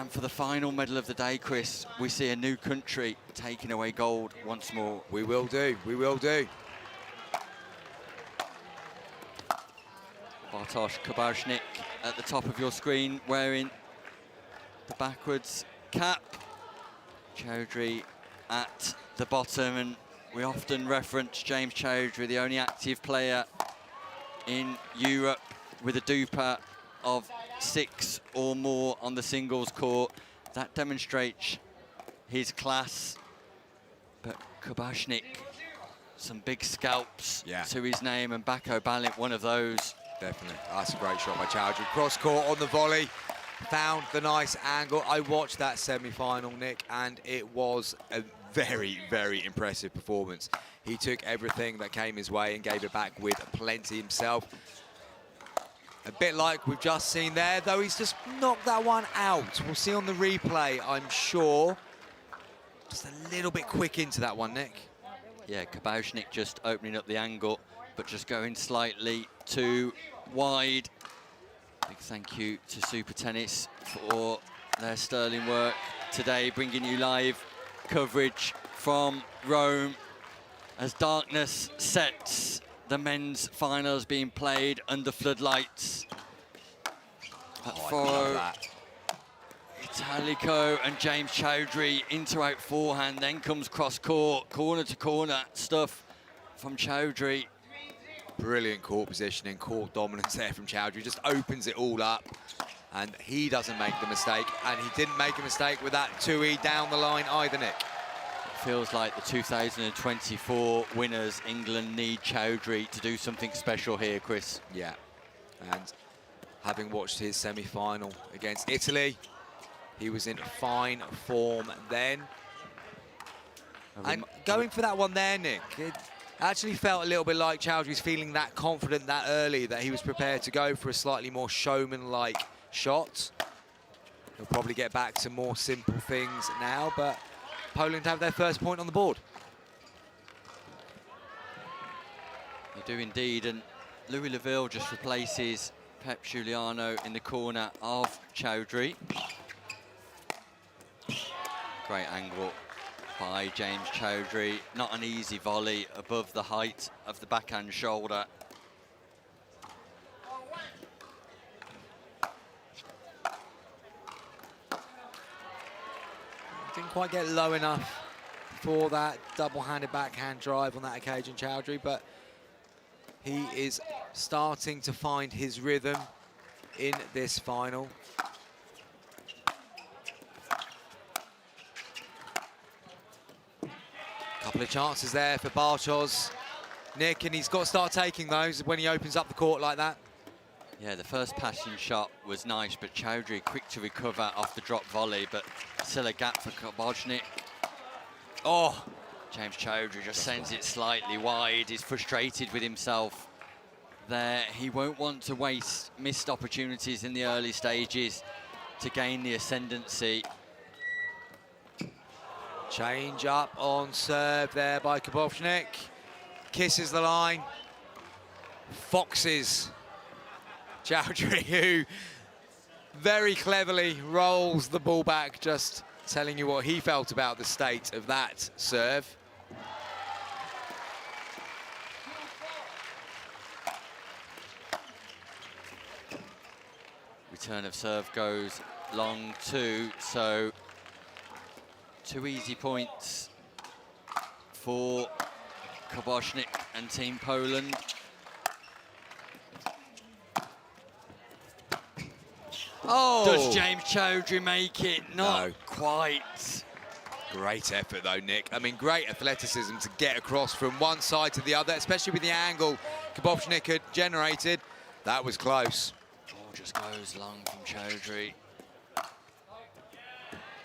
And for the final medal of the day, Chris, we see a new country taking away gold once more. We will do, we will do. Bartosz Karbownik at the top of your screen, wearing the backwards cap. Chaudry at the bottom, and we often reference James Chaudry, the only active player in Europe with a DUPA of 6 or more on the singles court. That demonstrates his class. But Karbownik, some big scalps to his name, and Bako Balint, one of those. Definitely. That's a great shot by Chaudry. Cross court on the volley. Found the nice angle. I watched that semi-final, Nick, and it was a very, very impressive performance. He took everything that came his way and gave it back with plenty himself. A bit like we've just seen there, though he's just knocked that one out. We'll see on the replay, I'm sure. Just a little bit quick into that one, Nick. Yeah, Karbownik just opening up the angle, but just going slightly too wide. Big thank you to Super Tennis for their sterling work today, bringing you live coverage from Rome as darkness sets. The men's finals being played under floodlights. For Italico and James Chaudry into out forehand, then comes cross court, corner to corner stuff from Chaudry. Brilliant court positioning, court dominance there from Chaudry. Just opens it all up, and he doesn't make the mistake. And he didn't make a mistake with that 2E down the line either, Nick. It feels like the 2024 winners, England, need Chaudry to do something special here, Chris. Yeah, and having watched his semi-final against Italy, he was in fine form then. And going for that one there, Nick, it actually felt a little bit like Chaudry's feeling that confident that early that he was prepared to go for a slightly more showman-like shot. He'll probably get back to more simple things now, but Poland have their first point on the board. They do indeed, and Louis Leville just replaces Pep Giuliano in the corner of Chaudry. Great angle by James Chaudry. Not an easy volley above the height of the backhand shoulder. Didn't quite get low enough for that double-handed backhand drive on that occasion, Chaudry, but he is starting to find his rhythm in this final. Couple of chances there for Bartosz, Nick, and he's got to start taking those when he opens up the court like that. Yeah, the first passing shot was nice, but Chaudry quick to recover off the drop volley, but still a gap for Karbownik. Oh, James Chaudry just sends it slightly wide. He's frustrated with himself there. He won't want to waste missed opportunities in the early stages to gain the ascendancy. Change up on serve there by Karbownik. Kisses the line. Foxes Chaudry, who very cleverly rolls the ball back, just telling you what he felt about the state of that serve. Return of serve goes long too, so 2 easy points for Karbownik and Team Poland. Oh! Does James Chaudry make it? Not quite. Great effort though, Nick. I mean, great athleticism to get across from one side to the other, especially with the angle Karbownik had generated. That was close. Oh, just goes long from Chaudry.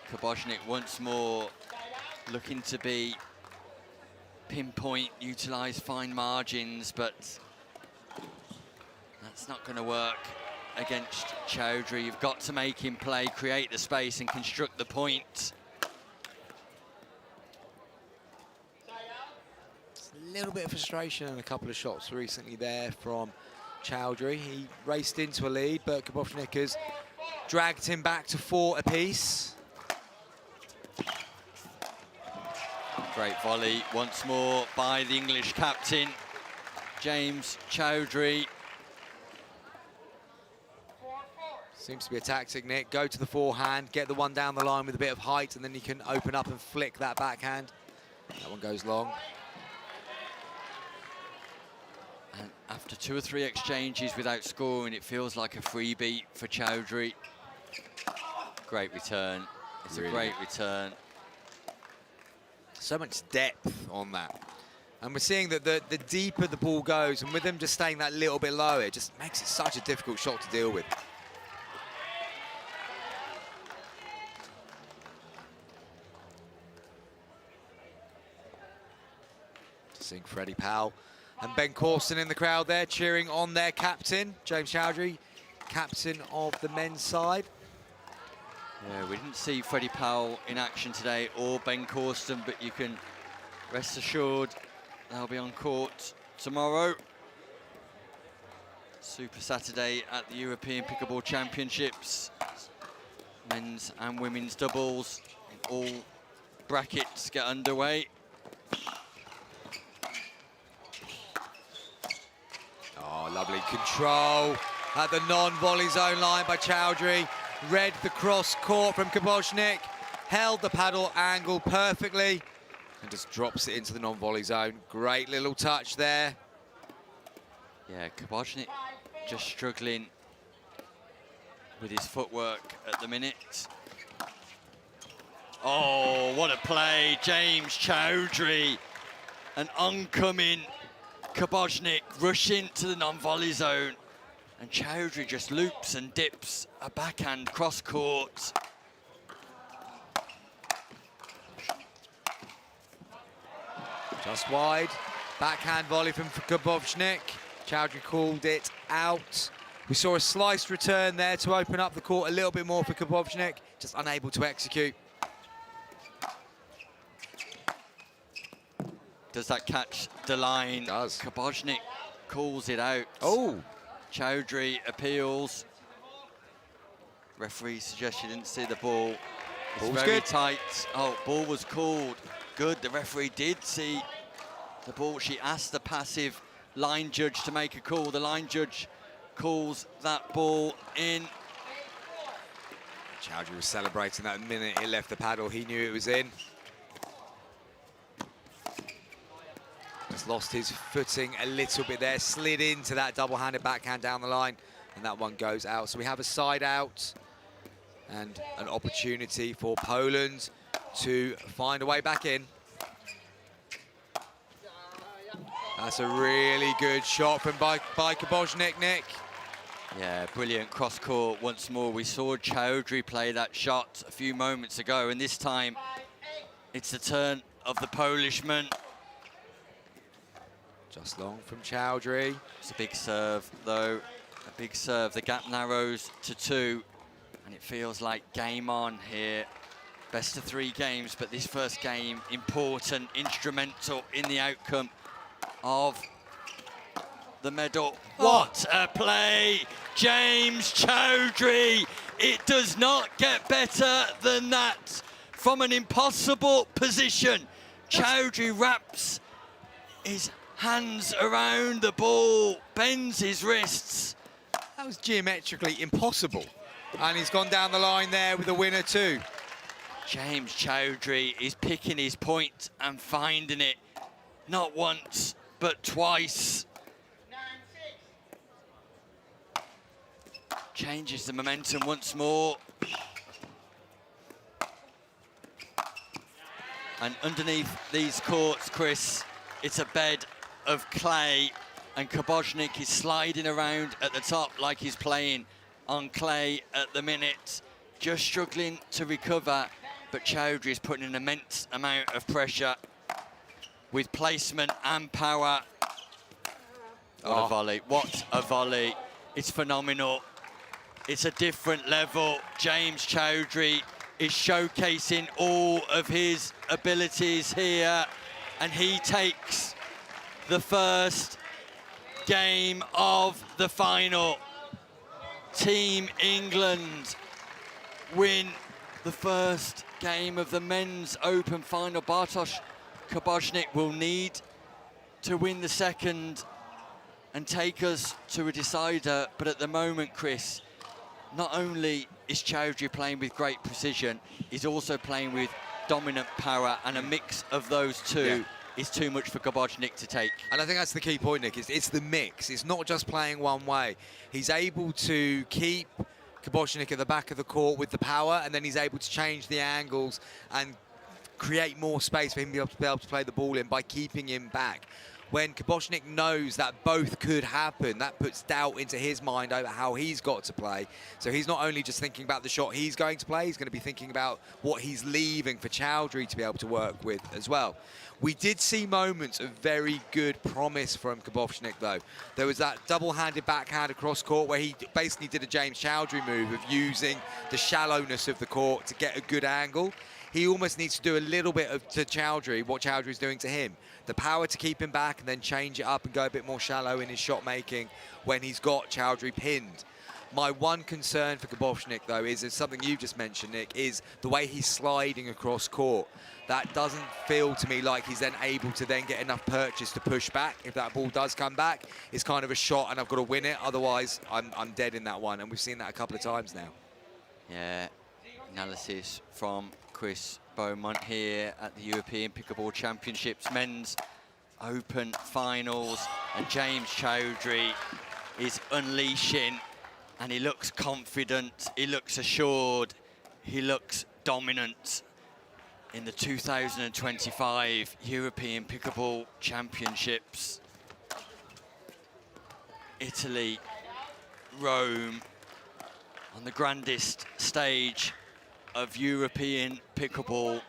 Karbownik once more looking to be pinpoint, utilise fine margins, but that's not going to work against Chaudry. You've got to make him play, create the space and construct the point. A little bit of frustration and a couple of shots recently there from Chaudry. He raced into a lead, but Karbownik has dragged him back to 4 apiece. Great volley once more by the English captain, James Chaudry. Seems to be a tactic, Nick. Go to the forehand, get the one down the line with a bit of height, and then you can open up and flick that backhand. That one goes long. And after 2 or 3 exchanges without scoring, it feels like a freebie for Chaudry. Great return. It's really a great return. So much depth on that. And we're seeing that the deeper the ball goes, and with them just staying that little bit lower, it just makes it such a difficult shot to deal with. Seeing Freddie Powell and Ben Corson in the crowd there, cheering on their captain, James Chaudry, captain of the men's side. Yeah, we didn't see Freddie Powell in action today, or Ben Corson, but you can rest assured they'll be on court tomorrow. Super Saturday at the European Pickleball Championships. Men's and women's doubles in all brackets get underway. Oh, lovely control at the non-volley zone line by Chaudry. Read the cross court from Karbownik, held the paddle angle perfectly, and just drops it into the non-volley zone. Great little touch there. Yeah, Karbownik just struggling with his footwork at the minute. Oh, what a play, James Chaudry. An oncoming Karbownik rushing to the non-volley zone. And Chaudry just loops and dips a backhand cross-court. Just wide, backhand volley from Karbownik. Chaudry called it out. We saw a sliced return there to open up the court a little bit more for Karbownik, just unable to execute. Does that catch the line? It does. Karbownik calls it out. Oh! Chaudry appeals. Referee suggests you didn't see the ball. It's Ball's very good. tight. Oh, ball was called. Good, the referee did see the ball. She asked the passive line judge to make a call. The line judge calls that ball in. Chaudry was celebrating that minute he left the paddle. He knew it was in. Just lost his footing a little bit there, slid into that double-handed backhand down the line, and that one goes out. So we have a side out and an opportunity for Poland to find a way back in. That's a really good shot from by Karbownik, Nick. Yeah, brilliant cross-court once more. We saw Chaudry play that shot a few moments ago, and this time it's the turn of the Polishman. Just long from Chaudry. It's a big serve, though. A big serve. The gap narrows to 2, and it feels like game on here. Best of 3 games, but this first game important, instrumental in the outcome of the medal. What a play, James Chaudry! It does not get better than that. From an impossible position, Chaudry wraps his hands around the ball, bends his wrists. That was geometrically impossible. And he's gone down the line there with a winner too. James Chaudry is picking his point and finding it, not once, but twice. Changes the momentum once more. And underneath these courts, Chris, it's a bed of clay, and Karbownik is sliding around at the top like he's playing on clay at the minute, just struggling to recover, but Chaudry is putting an immense amount of pressure with placement and power. What a volley, what a volley. It's phenomenal. It's a different level. James Chaudry is showcasing all of his abilities here, and he takes the first game of the final. Team England win the first game of the Men's Open final. Bartosz Karbownik will need to win the second and take us to a decider. But at the moment, Chris, not only is Chaudry playing with great precision, he's also playing with dominant power, and a mix of those two is too much for Karbownik to take. And I think that's the key point, Nick. It's the mix. It's not just playing one way. He's able to keep Karbownik at the back of the court with the power, and then he's able to change the angles and create more space for him to be able to play the ball in by keeping him back. When Karbownik knows that both could happen, that puts doubt into his mind over how he's got to play. So he's not only just thinking about the shot he's going to play, he's going to be thinking about what he's leaving for Chaudry to be able to work with as well. We did see moments of very good promise from Karbownik, though. There was that double-handed backhand across court where he basically did a James Chaudry move of using the shallowness of the court to get a good angle. He almost needs to do a little bit of to Chaudry, what Chaudry's doing to him. The power to keep him back and then change it up and go a bit more shallow in his shot making when he's got Chaudry pinned. My one concern for Karbownik, though, is something you just mentioned, Nick, is the way he's sliding across court. That doesn't feel to me like he's then able to then get enough purchase to push back. If that ball does come back, it's kind of a shot and I've got to win it. Otherwise, I'm dead in that one. And we've seen that a couple of times now. Yeah, analysis from Chris Beaumont here at the European Pickleball Championships Men's Open Finals. And James Chaudry is unleashing, and he looks confident, he looks assured, he looks dominant in the 2025 European Pickleball Championships. Italy, Rome, on the grandest stage of European pickleball.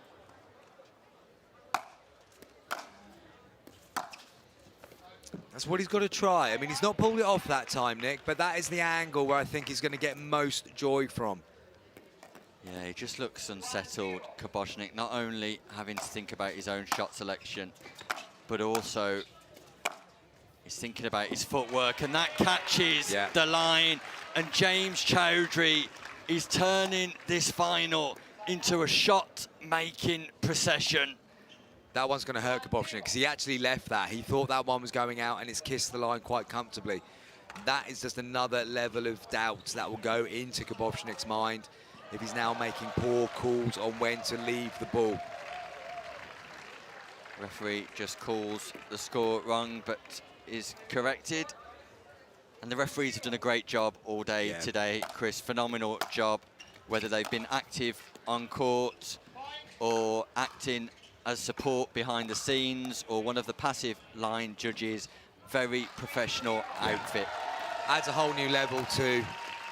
That's what he's got to try. I mean, he's not pulled it off that time, Nick, but that is the angle where I think he's going to get most joy from. Yeah, he just looks unsettled, Karbownik, not only having to think about his own shot selection, but also he's thinking about his footwork, and that catches the line. And James Chaudry is turning this final into a shot-making procession. That one's going to hurt Karbownik because he actually left that. He thought that one was going out and it's kissed the line quite comfortably. That is just another level of doubt that will go into Karbownik's mind if he's now making poor calls on when to leave the ball. Referee just calls the score wrong, but is corrected. And the referees have done a great job all day today, Chris. Phenomenal job, whether they've been active on court or acting as support behind the scenes or one of the passive line judges. Very professional outfit. Adds a whole new level to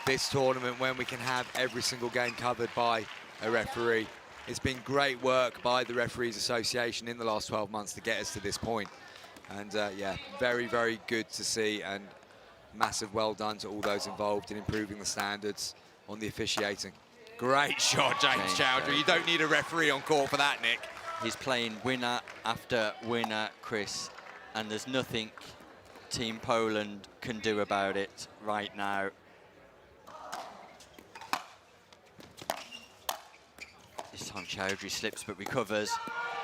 this tournament when we can have every single game covered by a referee. It's been great work by the Referees Association in the last 12 months to get us to this point. And yeah, very, very good to see, and massive well done to all those involved in improving the standards on the officiating. Great shot, James Chaudry. You don't need a referee on court for that, Nick. He's playing winner after winner, Chris, and there's nothing Team Poland can do about it right now. This time Chaudry slips but recovers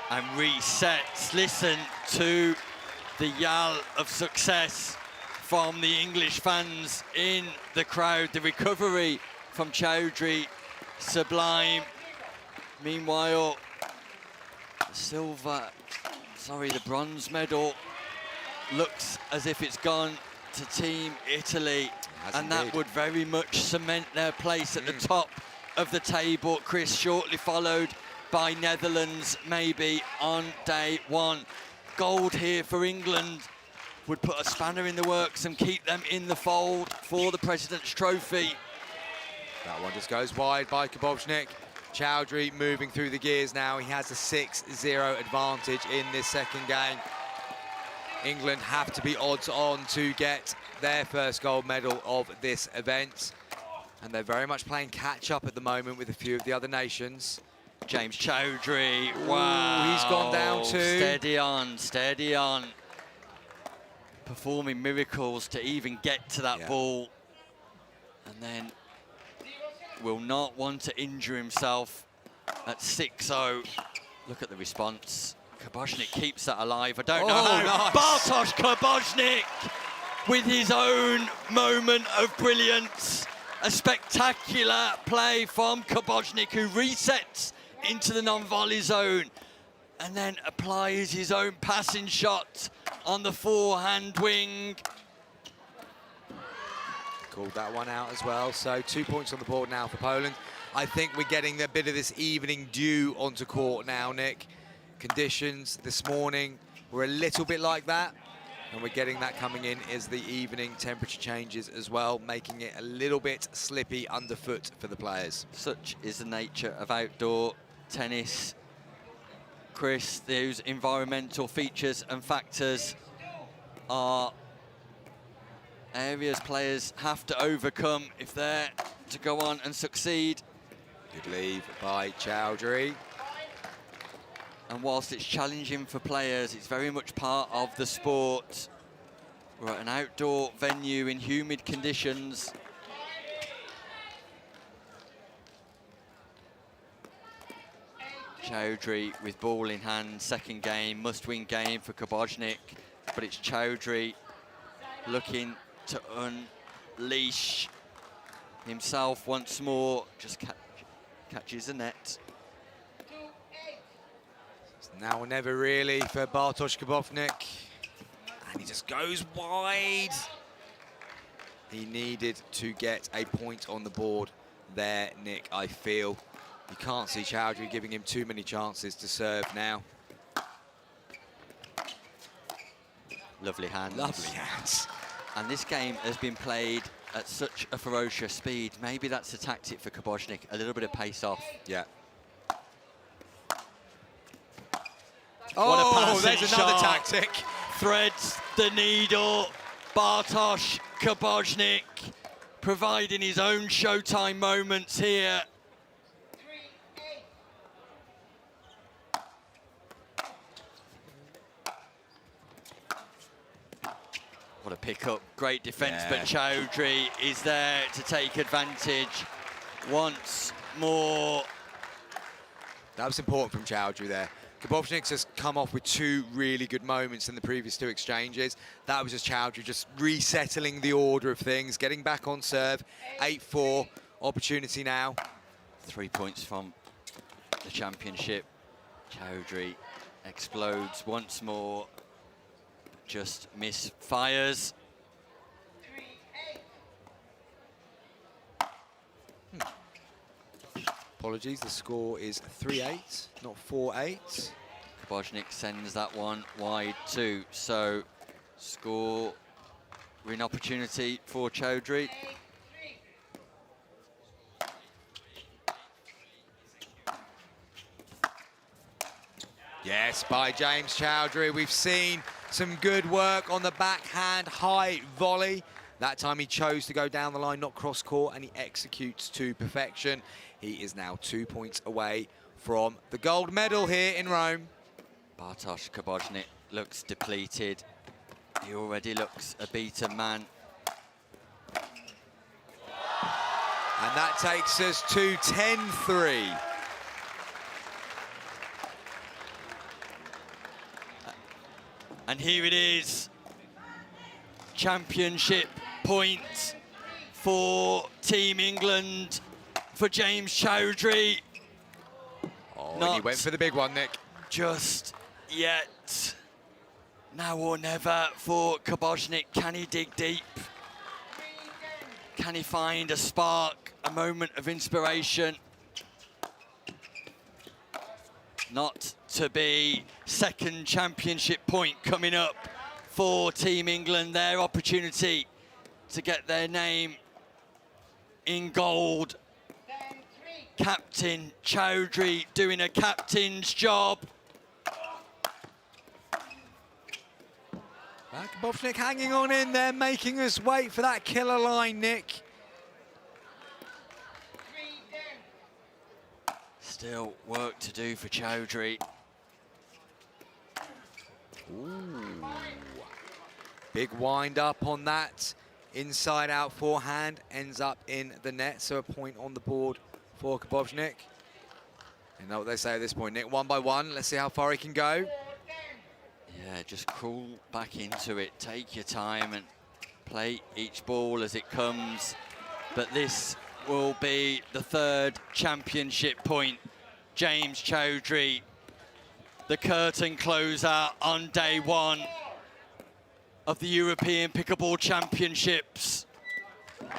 and resets. Listen to the yell of success from the English fans in the crowd. The recovery from Chaudry, sublime. Meanwhile, the bronze medal looks as if it's gone to Team Italy, and that would very much cement their place at the top of the table, Chris, shortly followed by Netherlands, maybe on day one. Gold here for England would put a spanner in the works and keep them in the fold for the President's Trophy. That one just goes wide by Karbownik. Chaudry moving through the gears now. He has a 6-0 advantage in this second game. England have to be odds on to get their first gold medal of this event. And they're very much playing catch-up at the moment with a few of the other nations. James Chaudry, wow. He's gone down too. Steady on, steady on. Performing miracles to even get to that ball. And then will not want to injure himself at 6-0. Look at the response. Karbownik keeps that alive. I don't know how. Nice. Bartosz Karbownik with his own moment of brilliance. A spectacular play from Karbownik, who resets into the non-volley zone and then applies his own passing shot on the forehand wing. Called that one out as well. So 2 points on the board now for Poland. I think we're getting a bit of this evening dew onto court now, Nick. Conditions this morning were a little bit like that, and we're getting that coming in as the evening temperature changes as well, making it a little bit slippy underfoot for the players. Such is the nature of outdoor tennis. Chris, those environmental features and factors are areas players have to overcome if they're to go on and succeed. Good leave by Chaudry. And whilst it's challenging for players, it's very much part of the sport. We're at an outdoor venue in humid conditions. Chaudry with ball in hand, second game, must-win game for Karbownik, but it's Chaudry looking to unleash himself once more. Just catches the net. It's now or never really for Bartosz Karbownik. And he just goes wide. He needed to get a point on the board there, Nick, I feel. You can't see Chaudry giving him too many chances to serve now. Lovely hands. Lovely hands. And this game has been played at such a ferocious speed. Maybe that's a tactic for Karbownik, a little bit of pace off. Yeah. What a passing there's another shot. tactic. Threads the needle. Bartosz Karbownik providing his own showtime moments here. What a pick-up, great defence, but Chaudry is there to take advantage once more. That was important from Chaudry there. Karbownik has come off with two really good moments in the previous two exchanges. That was just Chaudry just resettling the order of things, getting back on serve. 8-4, opportunity now. 3 points from the championship. Chaudry explodes once more, just misfires. Apologies, the score is 3-8, not 4-8. Karbownik sends that one wide too, so score win opportunity for Chaudry. Yes, by James Chaudry. We've seen some good work on the backhand high volley. That time he chose to go down the line, not cross court, and he executes to perfection. He is now 2 points away from the gold medal here in Rome. Bartosz Karbownik looks depleted. He already looks a beaten man. And that takes us to 10-3. And here it is. Championship point for Team England, for James Chaudry. Oh, and he went for the big one, Nick. Just yet. Now or never for Karbownik. Can he dig deep? Can he find a spark, a moment of inspiration? Not to be. Second championship point coming up for Team England. Their opportunity to get their name in gold. Captain Chaudry doing a captain's job. Karbownik hanging on in there, making us wait for that killer line, Nick. Still work to do for Chaudry. Ooh. Big wind up on that Inside out forehand ends up in the net, so a point on the board for Karbownik. You know what they say at this point, Nick, 1 by 1. Let's see how far he can go. Yeah, just crawl back into it. Take your time and play each ball as it comes. But this will be the 3rd championship point. James Chaudry, the curtain closer on day 1 of the European Pickleball Championships.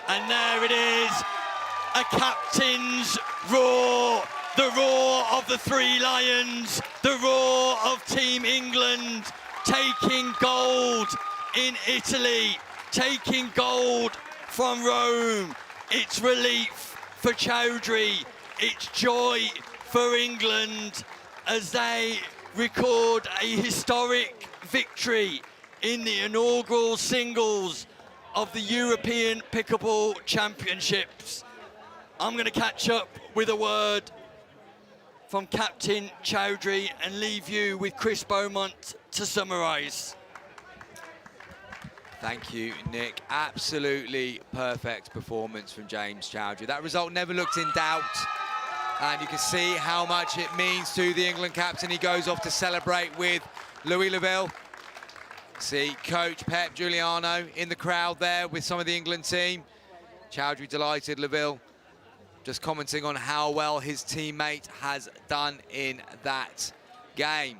And there it is, a captain's roar, the roar of the 3 Lions, the roar of Team England, taking gold in Italy, taking gold from Rome. It's relief for Chaudry, it's joy for England as they record a historic victory in the inaugural singles of the European Pickleball Championships. I'm going to catch up with a word from Captain Chaudry and leave you with Chris Beaumont to summarise. Thank you, Nick. Absolutely perfect performance from James Chaudry. That result never looked in doubt. And you can see how much it means to the England captain. He goes off to celebrate with Louis Laville. See coach Pep Giuliano in the crowd there with some of the England team. Chaudry delighted, Laville just commenting on how well his teammate has done in that game.